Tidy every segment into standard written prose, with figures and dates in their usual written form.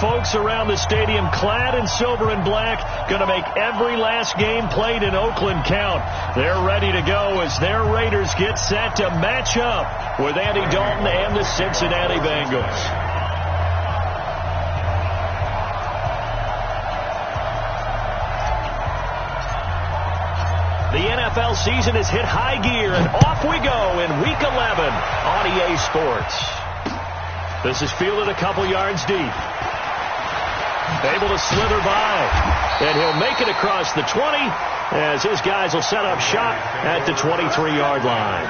folks around the stadium clad in silver and black, going to make every last game played in Oakland count. They're ready to go as their Raiders get set to match up with Andy Dalton and the Cincinnati Bengals. The NFL season has hit high gear, and off we go in Week 11 on EA Sports. This is fielded a couple yards deep. Able to slither by, and he'll make it across the 20 as his guys will set up shop at the 23-yard line.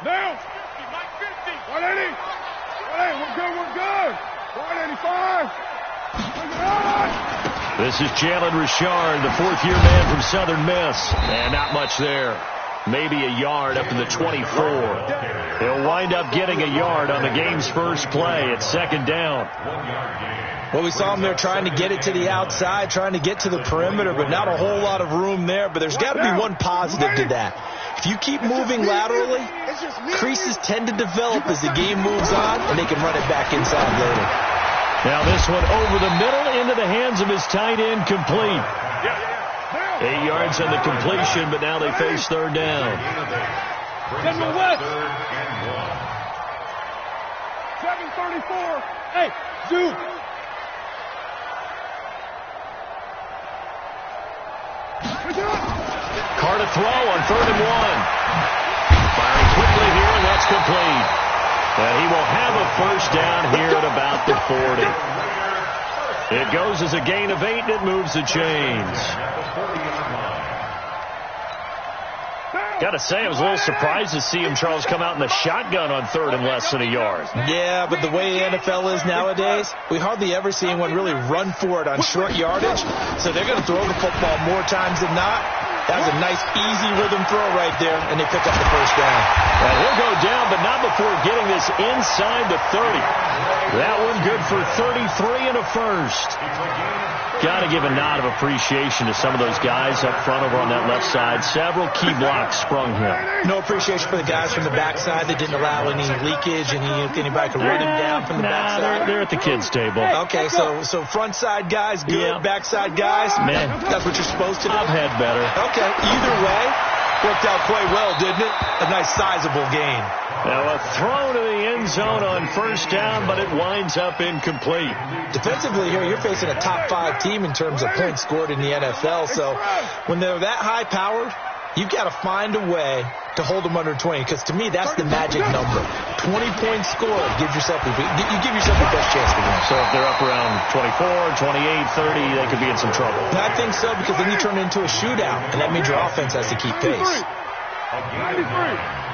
Now, 50, 180. 180, we're good. 185. This is Jalen Richard, the fourth-year man from Southern Miss. And not much there. Maybe a yard up to the 24. He'll wind up getting a yard on the game's first play at second down. Well, we saw him there trying to get it to the outside, trying to get to the perimeter, but not a whole lot of room there. But there's got to be one positive to that. If you keep moving laterally, creases tend to develop as the game moves on, and they can run it back inside later. Now this one over the middle into the hands of his tight end, complete. 8 yards on the completion, but now they face third down. 7:34. Hey, Zoo. Carr to throw on 3rd and 1. Firing quickly here, and that's complete. And he will have a first down here at about the 40. It goes as a gain of 8, and it moves the chains. Got to say, I was a little surprised to see him, Charles, come out in the shotgun on 3rd and less than a yard. Yeah, but the way the NFL is nowadays, we hardly ever see anyone really run for it on short yardage. So they're going to throw the football more times than not. That was a nice, easy rhythm throw right there, and they pick up the first down. And he'll go down, but not before getting this inside the 30. That one good for 33 and a first. Got to give a nod of appreciation to some of those guys up front over on that left side. Several key blocks sprung here. No appreciation for the guys from the backside that didn't allow any leakage, and anybody could run him down from the backside. They're at the kids' table. Okay, so front side guys good, backside guys, man, that's what you're supposed to do. I've had better. Okay, either way, worked out quite well, didn't it? A nice sizable gain. Now a throw to the end zone on first down, but it winds up incomplete. Defensively here, you're facing a top 5 team in terms of points scored in the NFL. So when they're that high-powered, you've got to find a way to hold them under 20. Because to me, that's the magic number. 20 points scored, you give yourself your best chance to win. So if they're up around 24, 28, 30, they could be in some trouble. And I think so, because then you turn it into a shootout, and that means your offense has to keep pace. 93.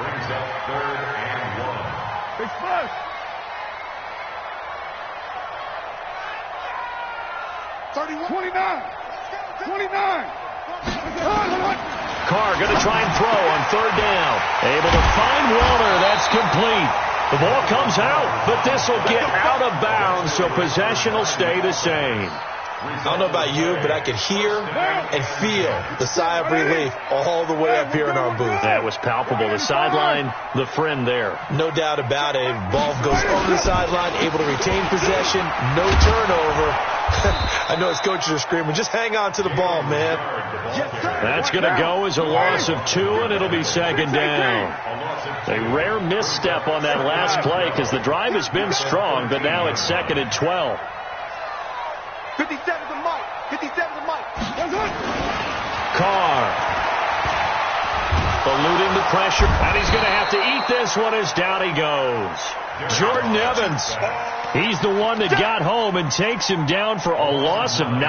Brings up 3rd and 1. Express. 31. 29. 29. Carr going to try and throw on 3rd down. Able to find Walter. That's complete. The ball comes out, but this will get out of bounds, so possession will stay the same. I don't know about you, but I could hear and feel the sigh of relief all the way up here in our booth. That was palpable. The sideline, the friend there. No doubt about it. Ball goes over the sideline, able to retain possession, no turnover. I know his coaches are screaming, just hang on to the ball, man. That's going to go as a loss of 2, and it'll be second down. A rare misstep on that last play because the drive has been strong, but now it's 2nd and 12. 57 to Mike. 57 to Mike. Carr. Eluding the pressure, and he's going to have to eat this one as down he goes. Jordan Evans. He's the one that got home and takes him down for a loss of 9.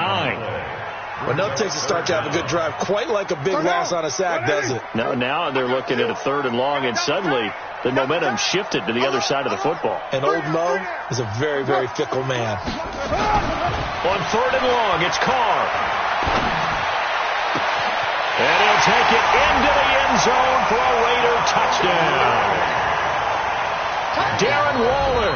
Well, no, it takes a start to have a good drive. Quite like a big loss on a sack, does it? No, now they're looking at a 3rd and long, and suddenly the momentum shifted to the other side of the football. And old Mo is a very, very fickle man. On 3rd and long, it's Carr. And he'll take it into the end zone for a Raider touchdown. Darren Waller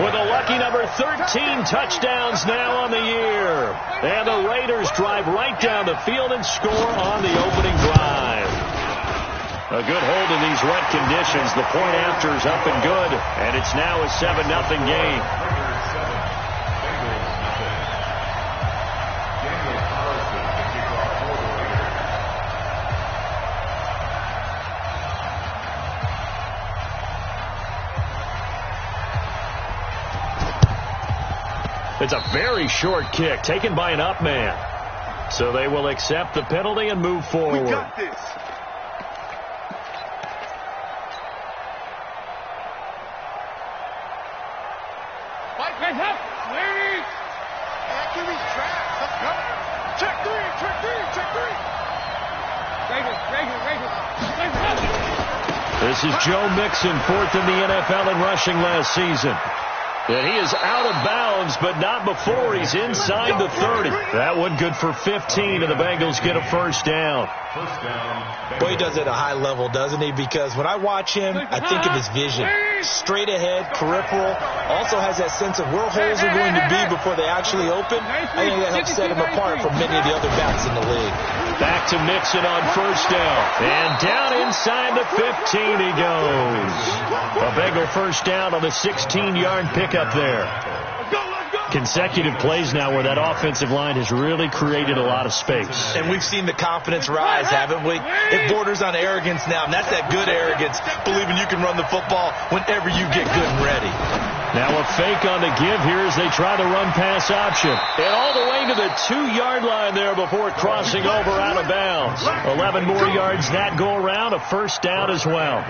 with a lucky number 13 touchdowns now on the year. And the Raiders drive right down the field and score on the opening drive. A good hold in these wet conditions. The point after is up and good, and it's now a 7-0 game. It's a very short kick taken by an up man. So they will accept the penalty and move forward. We got this. Fight up, ladies. Accuracy track. Let's go. Check three. This is Joe Mixon, 4th in the NFL in rushing last season. And he is out of bounds, but not before he's inside the 30. That one good for 15, and the Bengals get a first down. Well, he does it at a high level, doesn't he? Because when I watch him, I think of his vision. Straight ahead, peripheral, also has that sense of where holes are going to be before they actually open. I think that helps set him apart from many of the other backs in the league. Back to Mixon on first down. And down inside the 15 he goes. A Bengal first down on the 16-yard pickup there. Consecutive plays now where that offensive line has really created a lot of space. And we've seen the confidence rise, haven't we? It borders on arrogance now, and that's that good arrogance, believing you can run the football whenever you get good and ready. Now a fake on the give here as they try the run-pass option. And all the way to the 2-yard line there before crossing over out of bounds. 11 more yards that go around, a first down as well.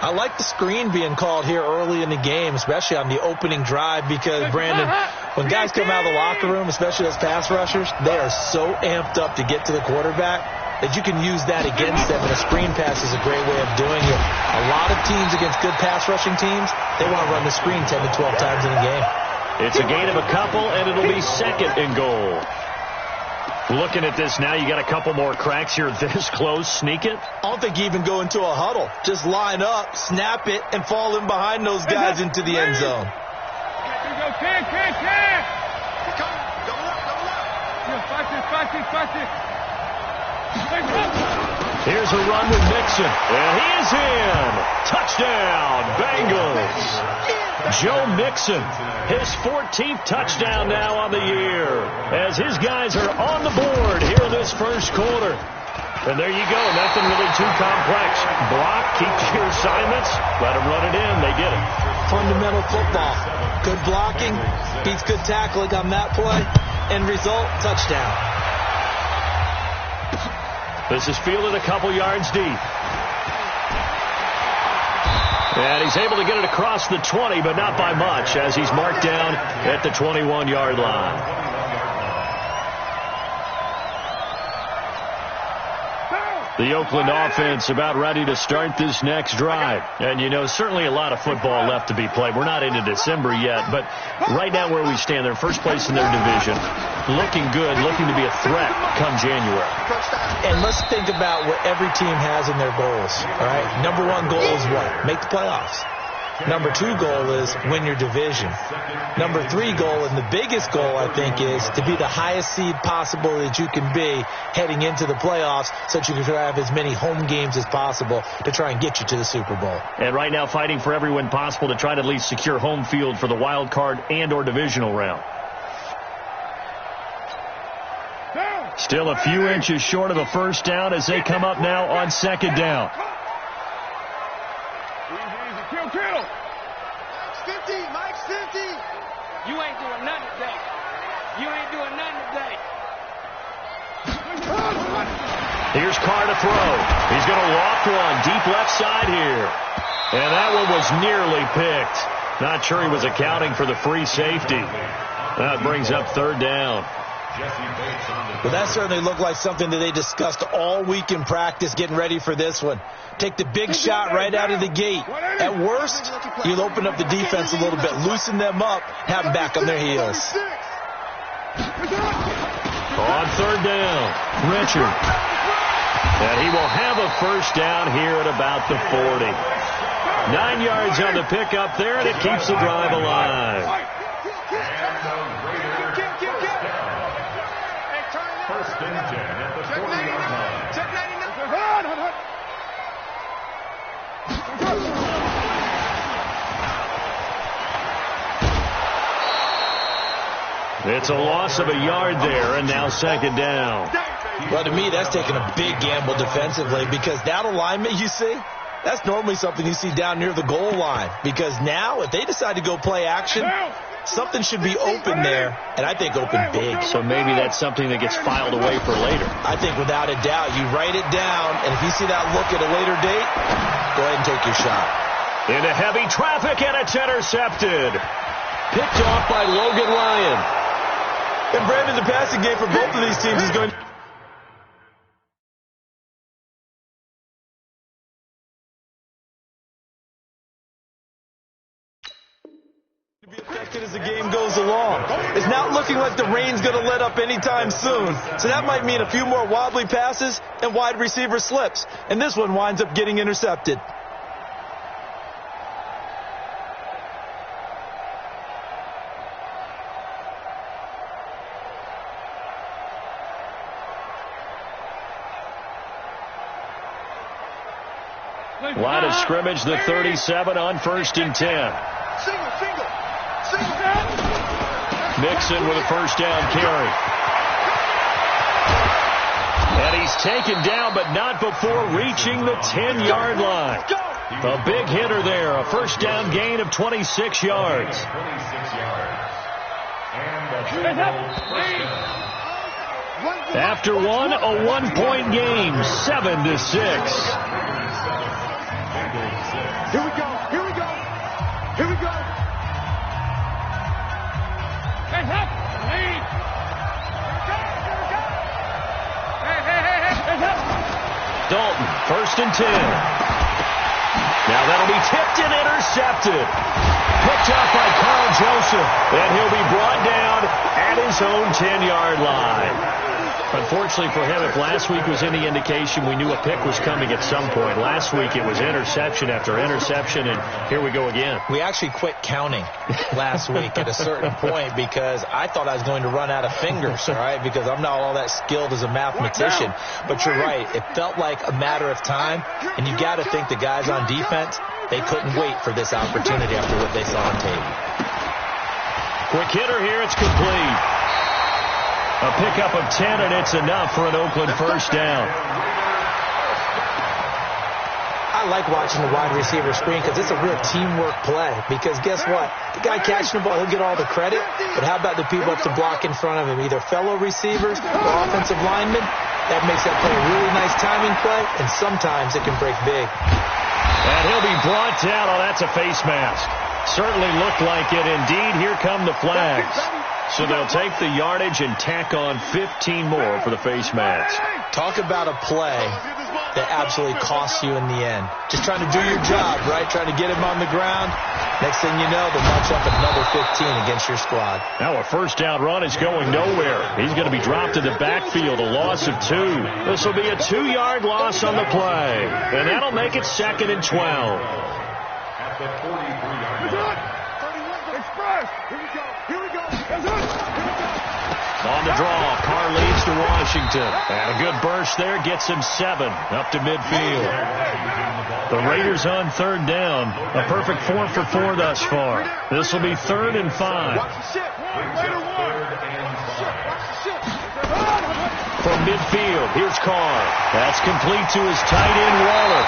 I like the screen being called here early in the game, especially on the opening drive, because, Brandon, when guys come out of the locker room, especially those pass rushers, they are so amped up to get to the quarterback that you can use that against them, and a screen pass is a great way of doing it. A lot of teams against good pass rushing teams, they want to run the screen 10 to 12 times in a game. It's a gain of a couple, and it'll be 2nd and goal. Looking at this now, you got a couple more cracks here this close. Sneak it? I don't think you even go into a huddle. Just line up, snap it, and fall in behind those guys into the end zone. Here's a run with Mixon. And he is in. Touchdown, Bengals. Joe Mixon, his 14th touchdown now on the year, as his guys are on the board here in this first quarter. And there you go, nothing really too complex. Block, keep to your assignments, let them run it in, they did it. Fundamental football. Good blocking, beats good tackling on that play, end result, touchdown. This is fielded a couple yards deep. And he's able to get it across the 20, but not by much, as he's marked down at the 21-yard line. The Oakland offense about ready to start this next drive. And, you know, certainly a lot of football left to be played. We're not into December yet, but right now where we stand, they're first place in their division. Looking good, looking to be a threat come January. And let's think about what every team has in their goals, all right? Number 1 goal is what? Make the playoffs. Number 2 goal is win your division. Number 3 goal, and the biggest goal, I think, is to be the highest seed possible that you can be heading into the playoffs so that you can have as many home games as possible to try and get you to the Super Bowl. And right now fighting for every win possible to try to at least secure home field for the wild card and or divisional round. Still a few inches short of a first down as they come up now on 2nd down. Kill. Mike's 50. You ain't doing nothing today. Here's Carr to throw. He's going to loft one deep left side here. And that one was nearly picked. Not sure he was accounting for the free safety. That brings up 3rd down. Well, that certainly looked like something that they discussed all week in practice getting ready for this one. Take the big shot right out of the gate. At worst, you'll open up the defense a little bit, loosen them up, have them back on their heels. On third down, Richard. And he will have a first down here at about the 40. 9 yards on the pickup there, and it keeps the drive alive. First and 10 at the 40-yard line. Check 99. It's a loss of a yard there, and now second down. Well, to me, that's taking a big gamble defensively, because that alignment you see, that's normally something you see down near the goal line. Because now, if they decide to go play action, something should be open there, and I think open big. So maybe that's something that gets filed away for later. I think without a doubt, you write it down, and if you see that look at a later date, go ahead and take your shot. Into heavy traffic, and it's intercepted. Picked off by Logan Lyon. And Brandon, the passing game for both of these teams is going to be affected as the game goes along. It's not looking like the rain's going to let up anytime soon. So that might mean a few more wobbly passes and wide receiver slips. And this one winds up getting intercepted. Line of scrimmage, the 37 on 1st and 10. Mixon with a first down carry. And he's taken down, but not before reaching the 10-yard line. A big hitter there, a first down gain of 26 yards. After one, a one-point game, 7-6. Here we go. Here we go. Here we go. Hey, help. Lead. Hey, help. Dalton, 1st and 10. Now that'll be tipped and intercepted. Picked up by Carl Joseph. And he'll be brought down at his own 10-yard line. Unfortunately for him, if last week was any indication, we knew a pick was coming at some point. Last week it was interception after interception, and here we go again. We actually quit counting last week at a certain point because I thought I was going to run out of fingers, all right, because I'm not all that skilled as a mathematician. But you're right. It felt like a matter of time, and you got to think the guys on defense, they couldn't wait for this opportunity after what they saw on tape. Quick hitter here. It's complete. A pickup of 10, and it's enough for an Oakland first down. I like watching the wide receiver screen because it's a real teamwork play. Because guess what? The guy catching the ball, he'll get all the credit. But how about the people up to block in front of him? Either fellow receivers or offensive linemen. That makes that play a really nice timing play, and sometimes it can break big. And he'll be brought down. Oh, that's a face mask. Certainly looked like it. Indeed, here come the flags. So they'll take the yardage and tack on 15 more for the face mask. Talk about a play that absolutely costs you in the end. Just trying to do your job, right? Trying to get him on the ground. Next thing you know, they'll match up another 15 against your squad. Now a first down run is going nowhere. He's going to be dropped in the backfield, a loss of 2. This will be a 2-yard loss on the play. And that'll make it 2nd and 12. At the 43-yard line. Express. Here we go. Here we go. On the draw, Carr leads to Washington. And a good burst there gets him 7 up to midfield. The Raiders on 3rd down. A perfect 4 for 4 thus far. This will be 3rd and 5. From midfield, here's Carr. That's complete to his tight end, Waller.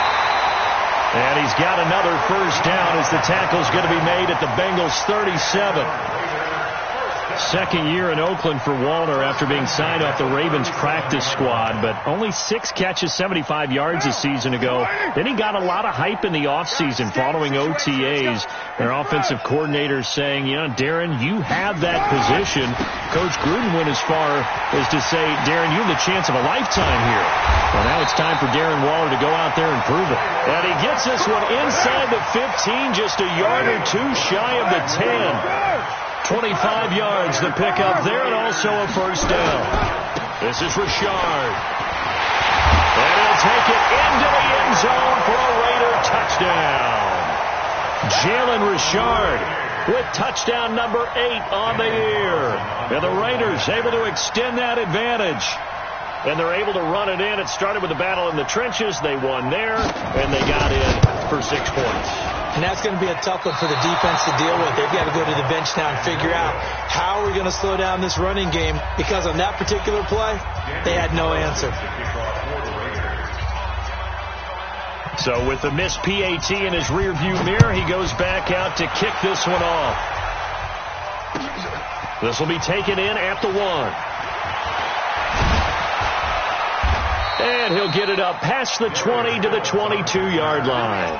And he's got another first down as the tackle's going to be made at the Bengals' 37. Second year in Oakland for Walter after being signed off the Ravens practice squad, but only 6 catches, 75 yards a season ago. Then he got a lot of hype in the offseason following OTAs. Their offensive coordinators saying, you know, Darren, you have that position. Coach Gruden went as far as to say, Darren, you have the chance of a lifetime here. Well, now it's time for Darren Waller to go out there and prove it. And he gets this one inside the 15, just a yard or two shy of the 10. 25 yards the pickup there, and also a first down. This is Richard. And he'll take it into the end zone for a Raider touchdown. Jalen Richard with touchdown number 8 on the year. And the Raiders able to extend that advantage. And they're able to run it in. It started with a battle in the trenches. They won there, and they got in for 6 points. And that's going to be a tough one for the defense to deal with. They've got to go to the bench now and figure out how are we going to slow down this running game, because on that particular play, they had no answer. So with the missed PAT in his rearview mirror, he goes back out to kick this one off. This will be taken in at the 1. And he'll get it up past the 20 to the 22-yard line.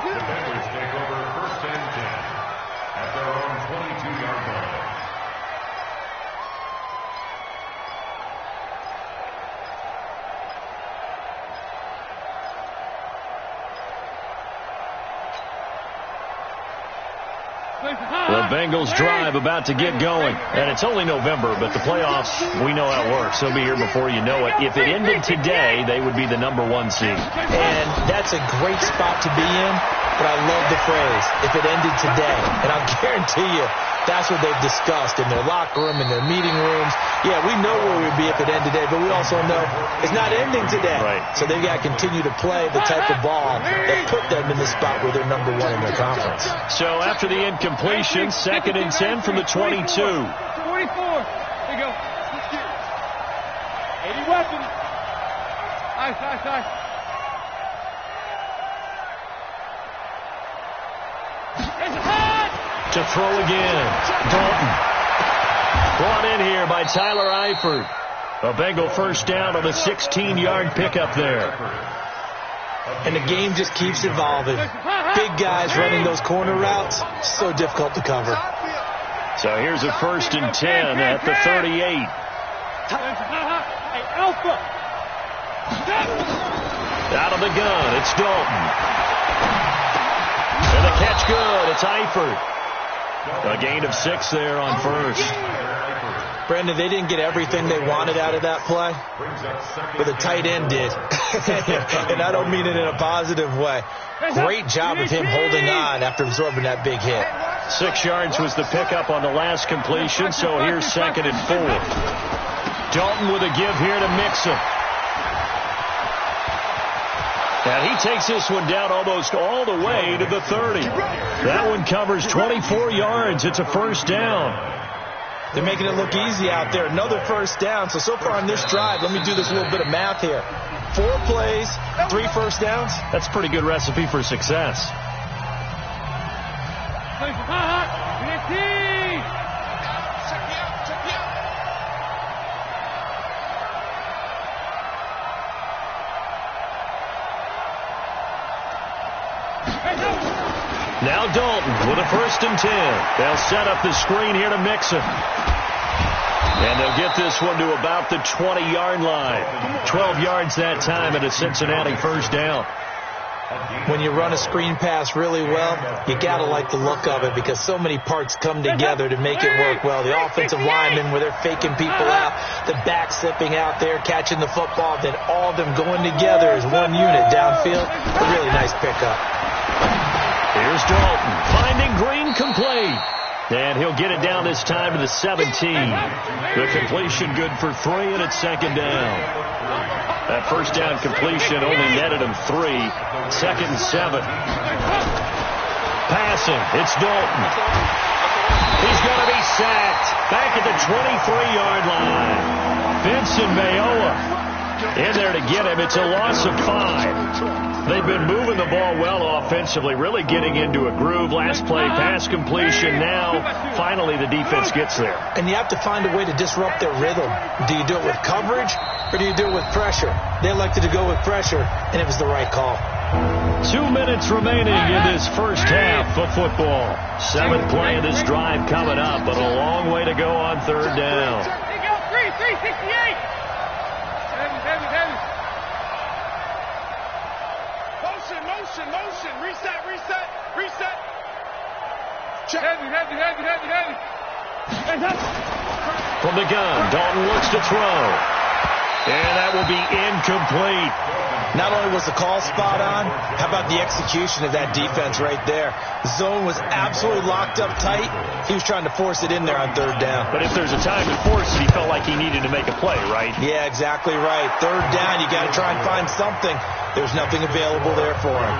The Bengals drive about to get going. And it's only November, but the playoffs, we know how it works. They'll be here before you know it. If it ended today, they would be the number 1 seed. And that's a great spot to be in, but I love the phrase, if it ended today. And I'll guarantee you, that's what they've discussed in their locker room, in their meeting rooms. Yeah, we know where we'd be if it ended today, but we also know it's not ending today. Right. So they've got to continue to play the type of ball that put them in the spot where they're number 1 in their conference. So after the incompletion, 2nd and 10 from the 22. 24. There you go. 80 weapons. Ice. It's hot. To throw again. Dalton. Brought in here by Tyler Eifert. A Bengal first down on a 16-yard pickup there. And the game just keeps evolving. Big guys running those corner routes, so difficult to cover. So here's a 1st and 10 at the 38. Hey, Alpha. Out of the gun, it's Dalton. And the catch good, it's Eifert. A gain of 6 there on first. Brendan, they didn't get everything they wanted out of that play, but the tight end did. And I don't mean it in a positive way. Great job of him holding on after absorbing that big hit. 6 yards was the pickup on the last completion, so here's 2nd and 4. Dalton with a give here to Mixon. And he takes this one down almost all the way to the 30. That one covers 24 yards. It's a first down. They're making it look easy out there. Another first down. So far on this drive, let me do this little bit of math here. 4 plays, 3 first downs. That's a pretty good recipe for success. Now Dalton with a 1st and 10. They'll set up the screen here to Mixon. And they'll get this one to about the 20-yard line. 12 yards that time and a Cincinnati first down. When you run a screen pass really well, you got to like the look of it because so many parts come together to make it work well. The offensive linemen where they're faking people out, the back slipping out there, catching the football, then all of them going together as one unit downfield. A really nice pickup. Here's Dalton finding Green complete. And he'll get it down this time to the 17. The completion good for 3, and it's 2nd down. That first down completion only netted him 3. 2nd and 7. Passing. It's Dalton. He's going to be sacked. Back at the 23-yard line. Vincent Mayowa In there to get him. It's a loss of 5. They've been moving the ball well offensively, really getting into a groove. Last play, pass completion. Now, finally, the defense gets there. And you have to find a way to disrupt their rhythm. Do you do it with coverage, or do you do it with pressure? They elected to go with pressure, and it was the right call. 2 minutes remaining in this first half of football. 7th play of this drive coming up, but a long way to go on 3rd down. 368. Heavy. Motion. Reset. Check. Heavy. From the gun, Dalton looks to throw. And that will be incomplete. Not only was the call spot on, how about the execution of that defense right there? The zone was absolutely locked up tight. He was trying to force it in there on 3rd down. But if there's a time to force it, he felt like he needed to make a play, right? Yeah, exactly right. 3rd down, you got to try and find something. There's nothing available there for him.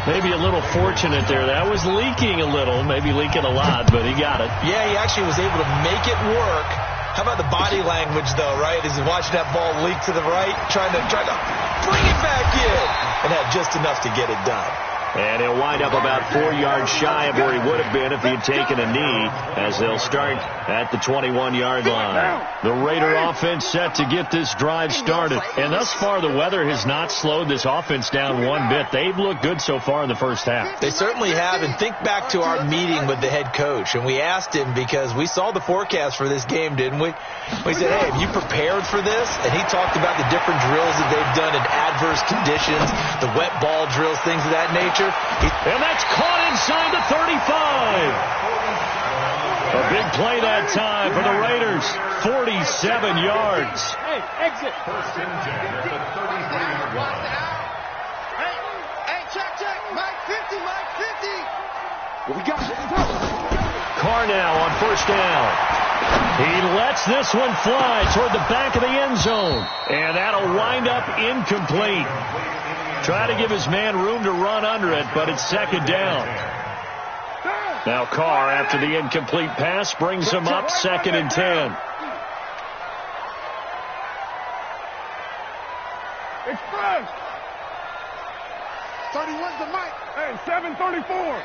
Maybe a little fortunate there. That was leaking a little, maybe leaking a lot, but he got it. Yeah, he actually was able to make it work. How about the body language, though, right? As he's watching that ball leak to the right, trying to bring it back in, and had just enough to get it done. And he'll wind up about 4 yards shy of where he would have been if he had taken a knee, as they'll start at the 21-yard line. The Raider offense set to get this drive started. And thus far, the weather has not slowed this offense down one bit. They've looked good so far in the first half. They certainly have. And think back to our meeting with the head coach. And we asked him, because we saw the forecast for this game, didn't we? We said, hey, have you prepared for this? And he talked about the different drills that they've done in adverse conditions, the wet ball drills, things of that nature. And that's caught inside the 35. A big play that time for the Raiders. 47 yards. Hey, exit. First and 10 at the 33-yard line. Hey, check. Mike 50. What we got? Carr now on 1st down. He lets this one fly toward the back of the end zone. And that'll wind up incomplete. Try to give his man room to run under it, but it's 2nd down. Now Carr, after the incomplete pass, brings him up 2nd and 10. Express. 31's the Mike. Hey, 734.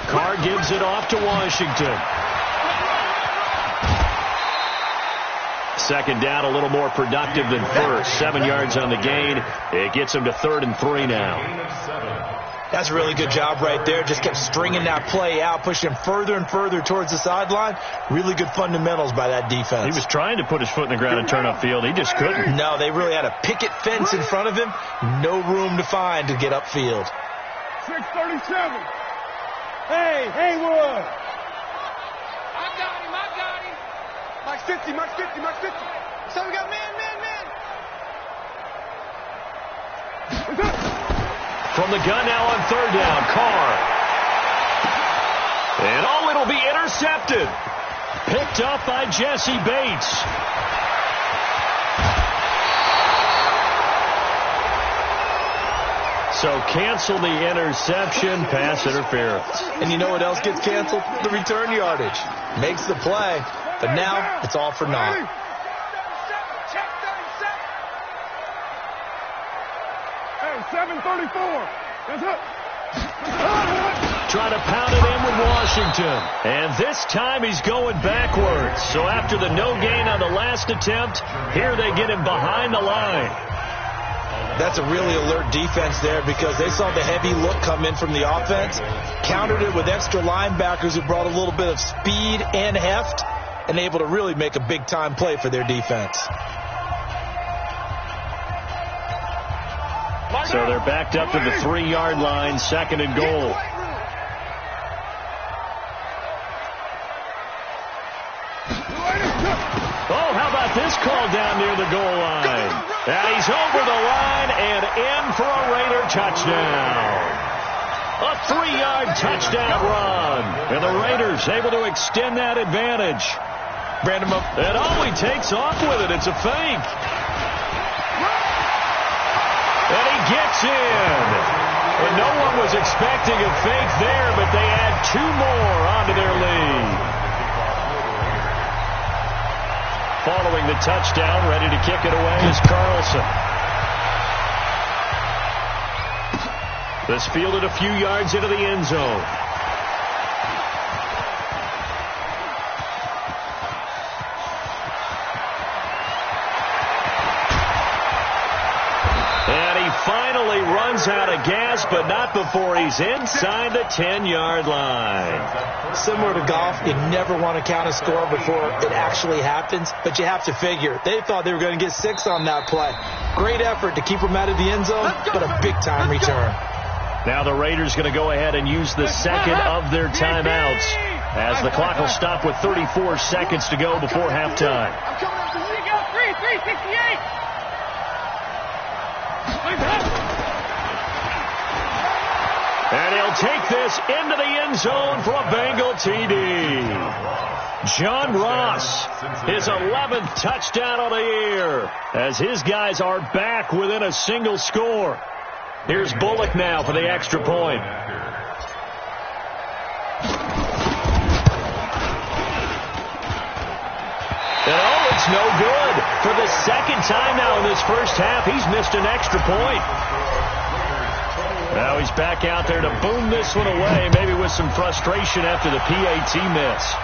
Carr gives it off to Washington. 2nd down, a little more productive than first. 7 yards on the gain. It gets him to 3rd and 3 now. That's a really good job right there. Just kept stringing that play out, pushing him further and further towards the sideline. Really good fundamentals by that defense. He was trying to put his foot in the ground and turn upfield. He just couldn't. No, they really had a picket fence in front of him. No room to find to get upfield. 637. Hey, Haywood. I got him. Mike 50. So we got man. From the gun now on 3rd down, Carr. And it'll be intercepted. Picked up by Jesse Bates. So cancel the interception, pass interference. And you know what else gets canceled? The return yardage. Makes the play, but now it's all for naught. Check 37. Hey, 734. That's it. Trying to pound it in with Washington. And this time he's going backwards. So after the no gain on the last attempt, here they get him behind the line. That's a really alert defense there, because they saw the heavy look come in from the offense, countered it with extra linebackers who brought a little bit of speed and heft, and able to really make a big-time play for their defense. So they're backed up to the 3-yard line, 2nd and goal. Oh, how about this call down near the goal line? And he's over the line and in for a Raider touchdown. A 3-yard touchdown run. And the Raiders able to extend that advantage. Brandon, and he takes off with it. It's a fake. And he gets in. And no one was expecting a fake there, but they add 2 more onto their lead. Following the touchdown, ready to kick it away is Carlson. This fielded a few yards into the end zone. Finally runs out of gas, but not before he's inside the 10-yard line. Similar to golf, you never want to count a score before it actually happens, but you have to figure they thought they were going to get 6 on that play. Great effort to keep them out of the end zone, but a big-time return. Now the Raiders going to go ahead and use the second of their timeouts as the clock will stop with 34 seconds to go before halftime. 368. And he'll take this into the end zone for a Bengal TD. John Ross, his 11th touchdown of the year, as his guys are back within a single score. Here's Bullock now for the extra point. And oh, it's no good. For the second time now in this first half, he's missed an extra point. Now he's back out there to boom this one away, maybe with some frustration after the PAT miss.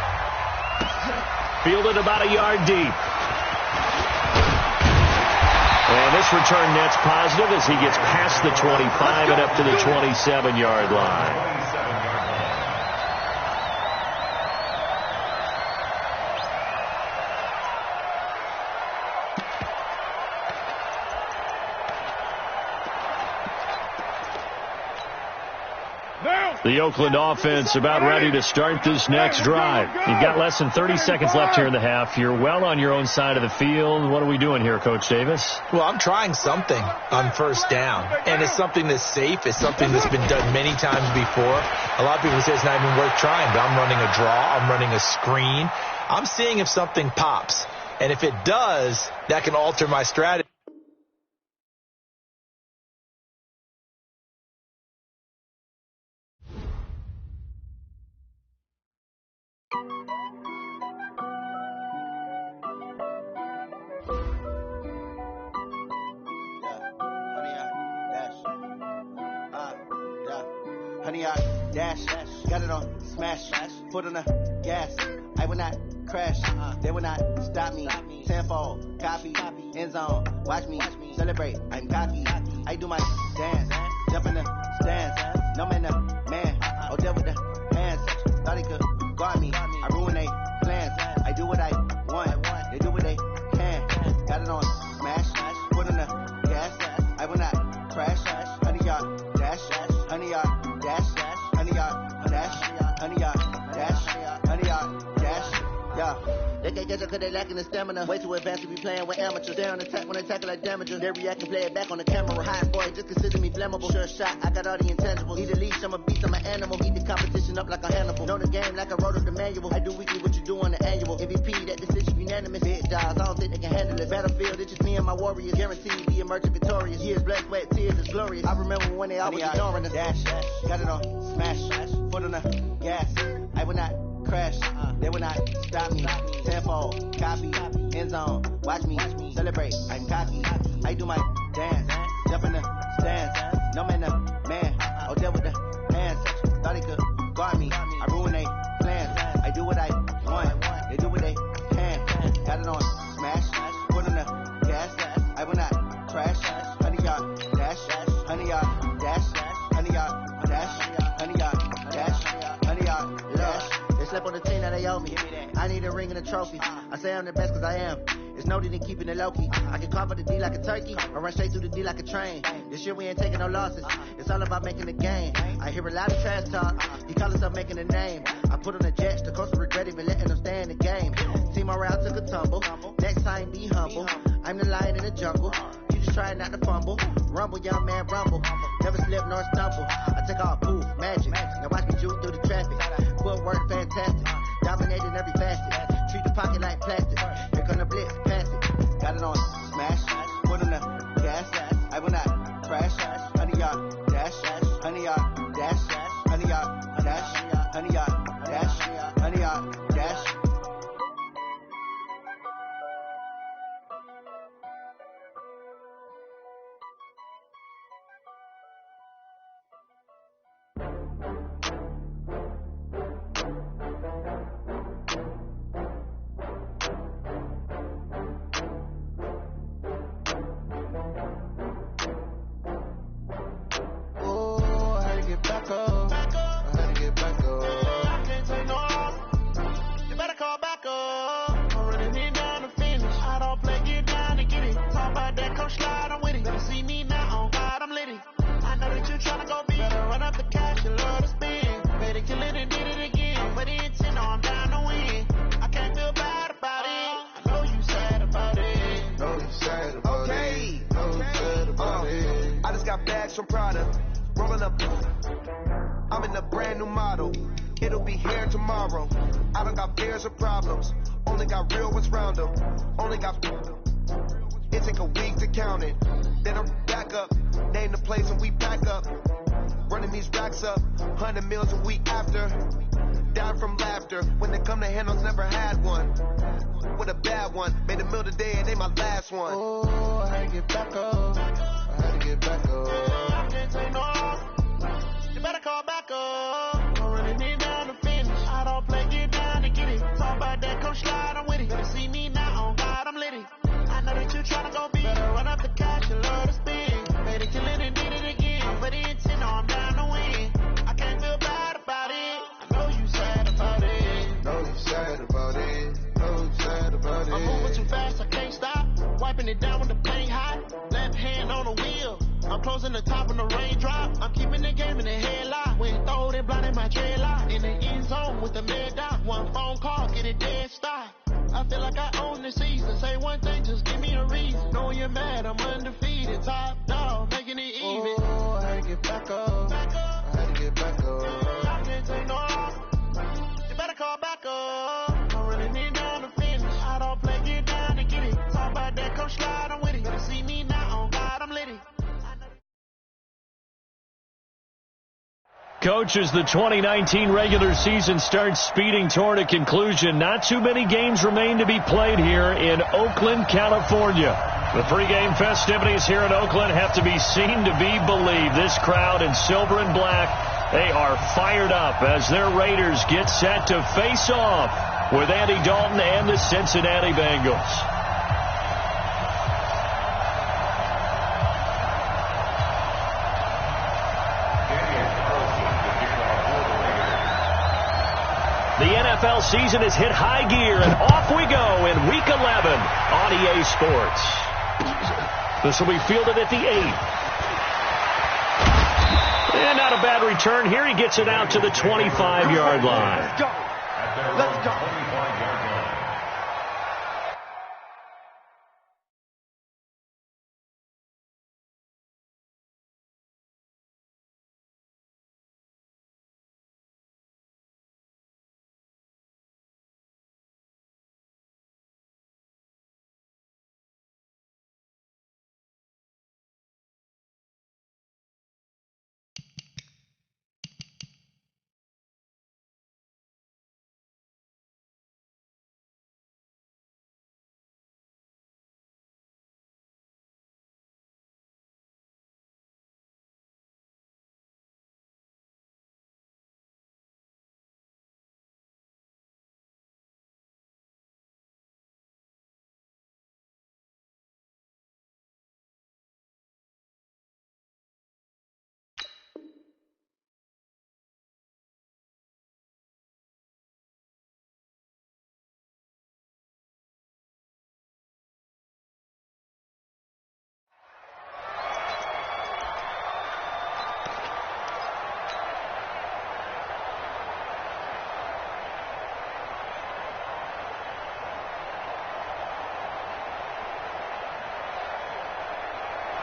Fielded about a yard deep. And this return net's positive as he gets past the 25 and up to the 27-yard line. The Oakland offense about ready to start this next drive. You've got less than 30 seconds left here in the half. You're well on your own side of the field. What are we doing here, Coach Davis? Well, I'm trying something on first down, and it's something that's safe. It's something that's been done many times before. A lot of people say it's not even worth trying, but I'm running a draw. I'm running a screen. I'm seeing if something pops, and if it does, that can alter my strategy. Honey, I dash, got it on smash, put on the gas. I will not crash, they will not stop me. Tenfold, copy, end zone, watch me celebrate. I'm cocky, I do my dance, jump in the stands. No man, the man, oh deal with the hands. Thought he could guard me, I ruin they plans. I do what I want, they do what they can. Got it on smash, put on the gas. I will not crash, honey, y'all dash, honey, y'all. Dash, honey, y'all, dash, honey, y'all, dash, honey, y'all, dash, yeah. They can't catch up cause they lacking the stamina. Way too advanced to be playing with amateurs. They on attack when they tackle like damagers. They react and play it back on the camera. Hot boy, just consider me flammable. Sure shot, I got all the intangibles. Need a leash, I'm a beast, I'm an animal. Eat the competition up like a Hannibal. Know the game like I wrote up the manual. I do weekly what you do on the annual. MVP, that decision unanimous. Big dogs, I don't think they can handle it. Battlefield, it's just me and my warriors. Guaranteed be emerging victorious. Years, blood, sweat, tears, it's glorious. I remember when they always ignoring us. Dash, got it on smash, foot on the gas. I will not crash, they will not stop me. Tenfold, copy, end zone, watch me celebrate. I'm cocky, I do my dance, jump in the stands. No man, the man, oh deal with the hands. Thought he could guard me, I ruin they plans. I do what I want, they do what they can. Got it on smash, put on the gas. I will not crash, honey y'all dash, honey y'all dash, honey y'all dash, honey y'all dash, honey y'all dash. They slept on the team that they owe me. I need a ring and a trophy. I say I'm the best cause I am. It's no need in keeping it low key. I can carve up the D like a turkey, or run straight through the D like a train. This year we ain't taking no losses. It's all about making the game. I hear a lot of trash talk. He call himself making a name. I put on the Jets. The coach will regret even letting them stay in the game. Team morale took a tumble. Next time be humble. I'm the lion in the jungle. You just try not to fumble. Rumble, young man, rumble. Never slip nor stumble. I take off, poof, magic. Now watch me juke through the traffic. Footwork fantastic. Dominating every facet. Treat the pocket like plastic. Here come the blitz, pass it. Got it on smash. Put on the gas. I will not crash. Honey, y'all dash. Honey, y'all dash. Honey, y'all dash. Honey, y'all dash. Honey, y'all dash. got bags from Prada. Rolling up. I'm in a brand new model. It'll be here tomorrow. I don't got fears or problems. Only got real ones round them. Only got. It take a week to count it. Then I'm back up. Name the place and we pack up. Running these racks up. 100 meals a week after. Down from laughter. When they come to handles, never had one. With a bad one. Made a meal today and they my last one. Oh, I had to get back up. I had to get back up. I can't take no off. You better call back up. I'm running it down to finish. I don't play, get down to get it. Talk about that, come slide, I'm with it. Better see me now, on God, I'm litty. I know that you tryna go big. Better run up the cash and love to spin. Made it, kill it, and did it again. I'm for the intent, I'm down to win. I can't feel bad about it. I know you sad about it. Know you sad about it. Know you sad about it. I'm moving too fast, I can't stop. Wiping it down with the paint hot. Left hand on the wheel. I'm closing the top when the raindrop. I'm keeping the game in the headlock. When throw it blind in my dreadlock. In the end zone with the mid dot. One phone call, get it dead stop. I feel like I own the season. Say one thing, just give me a reason. Know you're mad, I'm undefeated. Top dog, making it even. Oh, I had to get back up. I had to get back up. I can't take no off. You better call back up. I'm running it down to finish. I don't play, get down to get it. Talk about that, come slide, I'm with it. Better see me now, on God, I'm litty. Coach, as the 2019 regular season starts speeding toward a conclusion, not too many games remain to be played here in Oakland, California. The pregame festivities here in Oakland have to be seen to be believed. This crowd in silver and black, they are fired up as their Raiders get set to face off with Andy Dalton and the Cincinnati Bengals. The NFL season has hit high gear, and off we go in Week 11 on EA Sports. This will be fielded at the 8. And not a bad return here. He gets it out to the 25-yard line. Let's go. Let's go.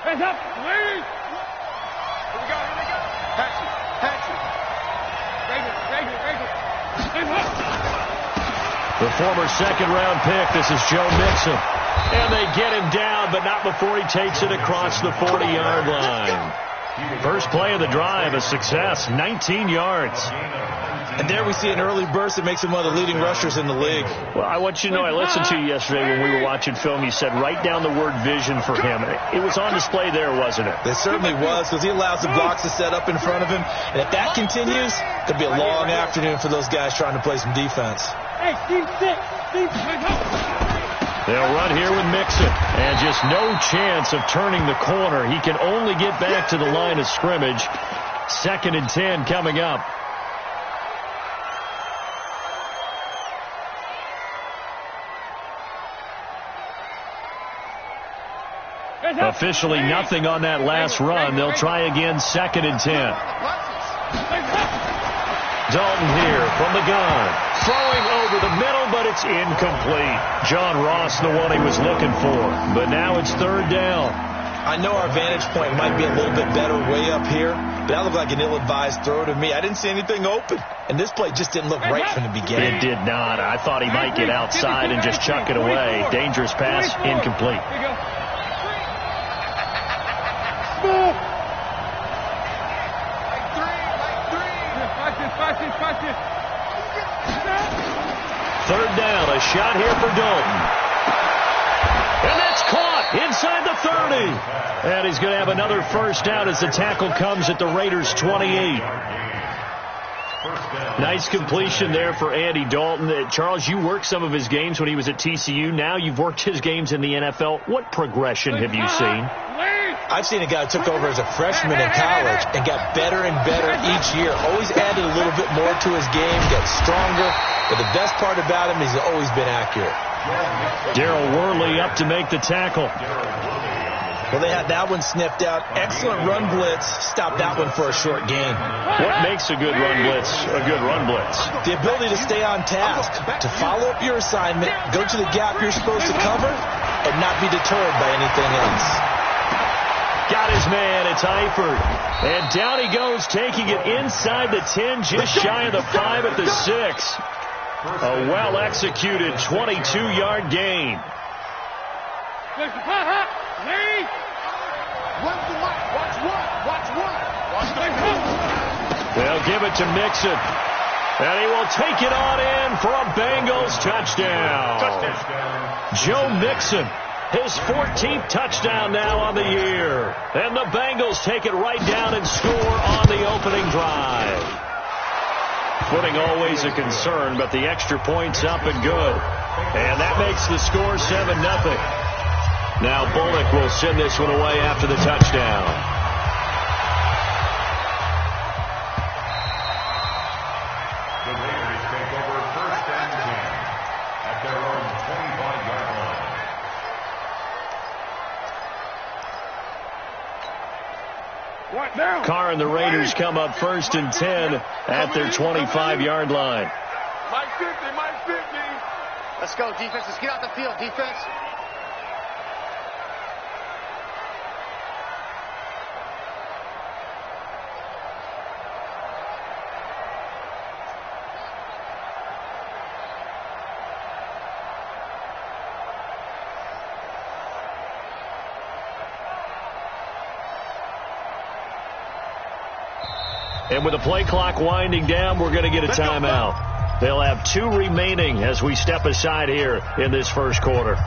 Hands up, please. Here we go, here we go. Patrick. Hands up. The former second-round pick, this is Joe Mixon. And they get him down, but not before he takes it across the 40-yard line. First play of the drive, a success, 19 yards. And there we see an early burst that makes him one of the leading rushers in the league. Well, I want you to know, I listened to you yesterday when we were watching film. You said write down the word vision for him. It was on display there, wasn't it? It certainly was, because he allows the blocks to set up in front of him. And if that continues, it could be a long afternoon for those guys trying to play some defense. Hey, Steve, sit. They'll run here with Mixon. And just no chance of turning the corner. He can only get back to the line of scrimmage. 2nd and 10 coming up. Officially nothing on that last run. They'll try again, 2nd and 10. Dalton here from the gun. Throwing over the middle, but it's incomplete. John Ross, the one he was looking for. But now it's 3rd down. I know our vantage point might be a little bit better way up here, but that looked like an ill-advised throw to me. I didn't see anything open, and this play just didn't look right from the beginning. It did not. I thought he might get outside and just chuck it away. Dangerous pass, incomplete. Third down, a shot here for Dalton. And that's caught inside the 30. And he's going to have another first down as the tackle comes at the Raiders' 28. Nice completion there for Andy Dalton. Charles, you worked some of his games when he was at TCU. Now you've worked his games in the NFL. What progression have you seen? I've seen a guy who took over as a freshman in college and got better and better each year. Always added a little bit more to his game, got stronger. But the best part about him is he's always been accurate. Darryl Worley up to make the tackle. Well, they had that one sniffed out. Excellent run blitz. Stopped that one for a short gain. What makes a good run blitz a good run blitz? The ability to stay on task, to follow up your assignment, go to the gap you're supposed to cover, and not be deterred by anything else. Got his man. It's Eifert. And down he goes, taking it inside the 10, just shy of the 5 at the 6. A well-executed 22-yard gain. They'll give it to Mixon. And he will take it on in for a Bengals touchdown. Joe Mixon, his 14th touchdown now on the year. And the Bengals take it right down and score on the opening drive. Footing always a concern, but the extra point's up and good. And that makes the score 7-0. Now Bullock will send this one away after the touchdown. The Raiders take over first and 10 at their own 25-yard line. Carr and the Raiders come up first and 10 at their 25-yard line. Mike 50, Mike 50. Let's go, defense. Let's get out the field, defense. And with the play clock winding down, we're going to get a timeout. They'll have 2 remaining as we step aside here in this first quarter.